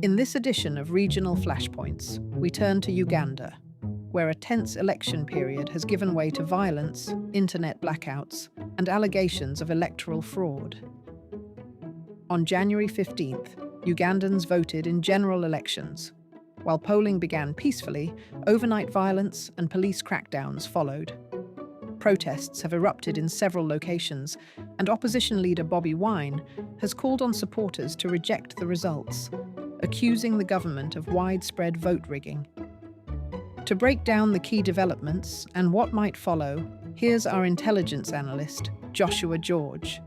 In this edition of Regional Flashpoints, we turn to Uganda, where a tense election period has given way to violence, internet blackouts, and allegations of electoral fraud. On January 15th, Ugandans voted in general elections. While polling began peacefully, overnight violence and police crackdowns followed. Protests have erupted in several locations, and opposition leader Bobi Wine has called on supporters to reject the results, accusing the government of widespread vote rigging. To break down the key developments and what might follow, here's our intelligence analyst, Joshua George.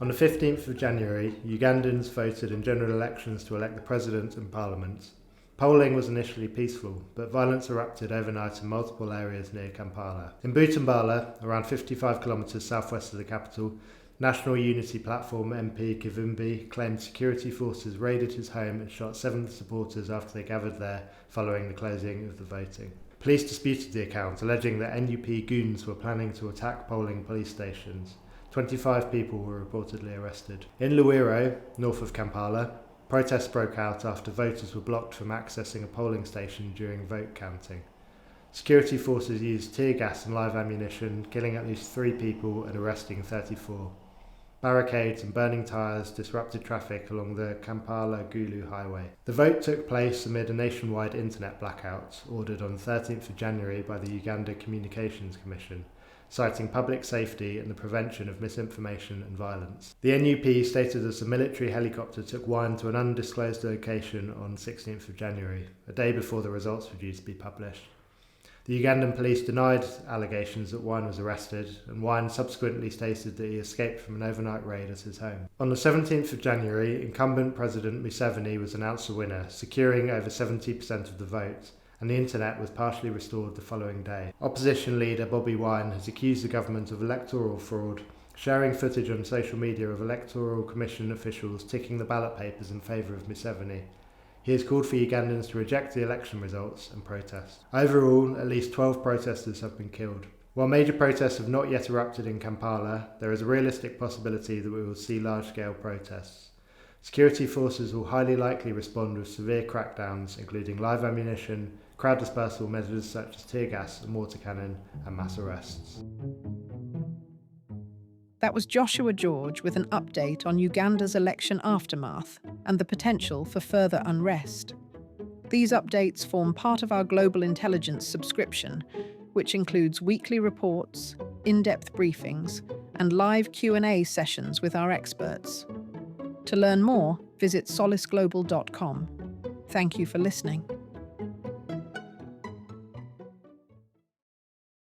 On the 15th of January, Ugandans voted in general elections to elect the president and parliament. Polling was initially peaceful, but violence erupted overnight in multiple areas near Kampala. In Butambala, around 55 kilometres southwest of the capital, National Unity Platform MP Kivumbi claimed security forces raided his home and shot 7 supporters after they gathered there following the closing of the voting. Police disputed the account, alleging that NUP goons were planning to attack polling police stations. 25 people were reportedly arrested. In Luwero, north of Kampala, protests broke out after voters were blocked from accessing a polling station during vote counting. Security forces used tear gas and live ammunition, killing at least 3 people and arresting 34. Barricades and burning tyres disrupted traffic along the Kampala-Gulu highway. The vote took place amid a nationwide internet blackout ordered on 13th of January by the Uganda Communications Commission, citing public safety and the prevention of misinformation and violence. The NUP stated as a military helicopter took Wine to an undisclosed location on 16th of January, a day before the results were due to be published. The Ugandan police denied allegations that Wine was arrested, and Wine subsequently stated that he escaped from an overnight raid at his home. On the 17th of January, incumbent President Museveni was announced the winner, securing over 70% of the vote, and the internet was partially restored the following day. Opposition leader Bobi Wine has accused the government of electoral fraud, sharing footage on social media of Electoral Commission officials ticking the ballot papers in favour of Museveni. He has called for Ugandans to reject the election results and protest. Overall, at least 12 protesters have been killed. While major protests have not yet erupted in Kampala, there is a realistic possibility that we will see large-scale protests. Security forces will highly likely respond with severe crackdowns, including live ammunition, crowd dispersal measures such as tear gas and mortar cannon, and mass arrests. That was Joshua George with an update on Uganda's election aftermath and the potential for further unrest. These updates form part of our Global Intelligence subscription, which includes weekly reports, in-depth briefings, and live Q&A sessions with our experts. To learn more, visit solaceglobal.com. Thank you for listening.